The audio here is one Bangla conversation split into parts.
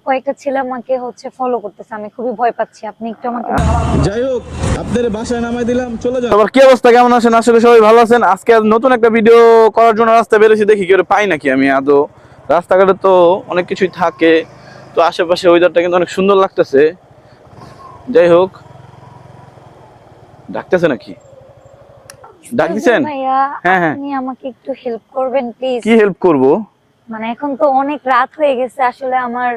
কয়েকটা ছেলে আমাকে ফলো করতেছে, আমি খুবই ভয় পাচ্ছি। আপনি একটু আমাকে যাই হোক, আপনাদের বাসায় নামাই দিলাম, চলে যান। আবার কি অবস্থা, কেমন আছেন? আসলে সবাই ভালো আছেন? আজকে নতুন একটা ভিডিও করার জন্য রাস্তায় বেরোছি, দেখি কেউ পাই নাকি আমি আদৌ। রাস্তাঘাটে তো অনেক কিছুই থাকে, তো আশেপাশে ওয়েদারটা কিন্তু অনেক সুন্দর লাগতেছে। যাই হোক, ডাকতেছে নাকি? ডাক দিছেন? ভাইয়া, হ্যাঁ হ্যাঁ, আপনি আমাকে একটু হেল্প করবেন প্লিজ? কি হেল্প করব? মানে এখন তো অনেক রাত হয়ে গেছে, আসলে আমার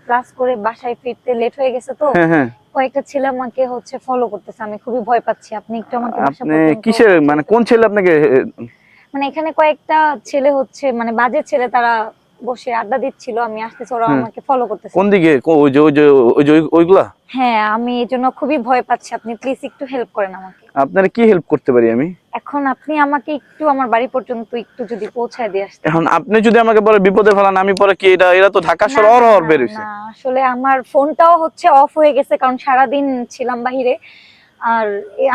ক্লাস করে বাসায় ফিরতে লেট হয়ে গেছে। তো হ্যাঁ হ্যাঁ, কয়েকটা ছেলে আমাকে ফলো করতেছে, আমি খুবই ভয় পাচ্ছি। আপনি একটু আমাকে বাসা আপনি পর্যন্ত কিসের, মানে কোন ছেলে আপনাকে? মানে এখানে কয়েকটা ছেলে মানে বাজে ছেলে, তারা বসে আড্ডা দিচ্ছিল, আমি আসতেছি, ওরা হ্যাঁ, আমাকে ফলো করতেছে। কোন দিকে? ওই যে ওইগুলা? হ্যাঁ, আমি এই জন্য খুবই ভয় পাচ্ছি। আপনি প্লিজ একটু হেল্প করেন আমাকে। আপনারা কি হেল্প করতে পারি আমি? এখন আপনি আমাকে একটু আমার বাড়ি পর্যন্ত একটু যদি পৌঁছায় দিয়ে আসতেন। এখন আপনি যদি আমাকে পরে বিপদে ফেলান, আমি পরে কি, এরা তো ঢাকা শহর অহরহ বের হইছে। না, আসলে আমার ফোনটাও অফ হয়ে গেছে, কারণ সারাদিন ছিলাম বাহিরে। আর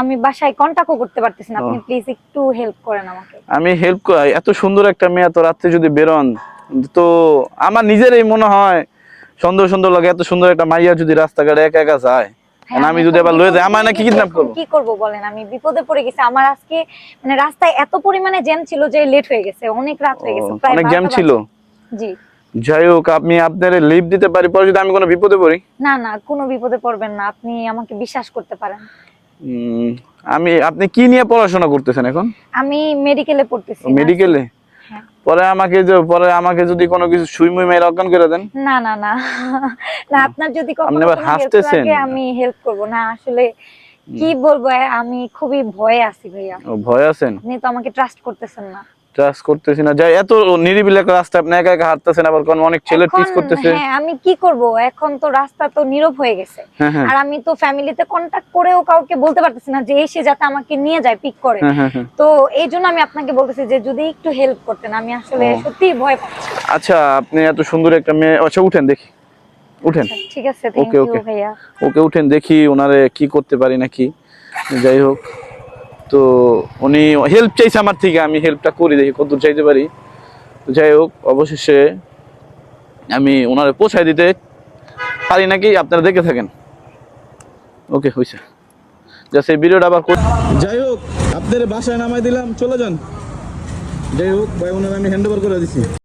আমি বাসায় কন্টাক্টও করতে পারতেছি না। আপনি প্লিজ একটু হেল্প করেন আমাকে। আমি হেল্প করি? এত সুন্দর একটা মেয়ে তো রাত্রে যদি বেরোন, তো আমার নিজেরই মনে হয় সুন্দর সুন্দর লাগে। এত সুন্দর একটা মাইয়া যদি রাস্তাঘাটে একা একা যায়, আমি যদি আবার লয়ে যাই, আমার নাকি কিডন্যাপ করবো? কি করব বলেন, আমি বিপদে পড়ে গেছি। আমার আজকে মানে রাস্তায় এত পরিমাণে জ্যাম ছিল যে লেট হয়ে গেছে, অনেক রাত হয়ে গেছে, প্রায় অনেক জ্যাম 12টা ছিল। বাজে। জি। যাই হোক, আপনি আপনার লিভ দিতে পারি পরে যদি আমি কোনো বিপদে পড়ি? না না, কোনো বিপদে পড়বেন না, আপনি আমাকে বিশ্বাস করতে পারেন। আপনি কি নিয়ে পড়াশোনা করতেছেন এখন? আমি মেডিকেলে পড়তেছি। মেডিকেলে? হ্যাঁ। পরে আমাকে যদি কোনো কিছু সুই মুই মেরে অজ্ঞান করে দেন? না না না না, আপনার যদি আপনি কখনো আবার কোনো হেল্প হাসতেছেন। লাগে আমি হেল্প করব না। আসলে কি বলবো, আমি খুবই ভয়ে আছি ভাইয়া। ও, ভয় আছেন? আপনি তো আমাকে ট্রাস্ট করতেছেন না। ট্রাস্ট করতেছি না? যাই, এত নিরিবিলি একটা রাস্তা আপনি একা একা হাঁটতেছেন, আবার কোন অনেক ছেলে এখন টিজ করতেছে। হ্যাঁ, আমি কি করব, এখন তো রাস্তা তো নীরব হয়ে গেছে। হ্যাঁ হ্যাঁ আর আমি তো ফ্যামিলিতে কন্টাক্ট করেও কাউকে বলতে পারতেছি না যে এসে যাতে আমাকে নিয়ে যায়, পিক করে। হ্যাঁ হ্যাঁ হ্যাঁ। তো এই জন্য আমি আপনাকে বলতেছি যে যদি একটু হেল্প করতেন, আমি আসলে সত্যি ভয় পাচ্ছি। আচ্ছা, আপনি এত সুন্দর একটা মেয়ে, আচ্ছা উঠেন দেখি, উঠেন। আচ্ছা, ঠিক আছে, থ্যাংক ওকে ইউ ওকে ভাইয়া। ওকে, উঠেন দেখি ওনারে কি করতে পারি নাকি। যাই হোক, তো উনি হেল্প চাইছে আমার থেকে, আমি হেল্পটা করি, দেখি কতদূর চাইতে পারি। তো যাই হোক, অবশেষে আমি ওনারে পৌঁছায় দিতে পারি নাকি, আপনারা দেখে থাকেন। ওকে, হয়েছে। জাস্ট এই ভিডিওটা আবার যাই হোক, আপনাদের বাসায় নামাই দিলাম, চলে যান। যাই হোক ভাই, ওনার আমি হ্যান্ড ওভার করে দিচ্ছি।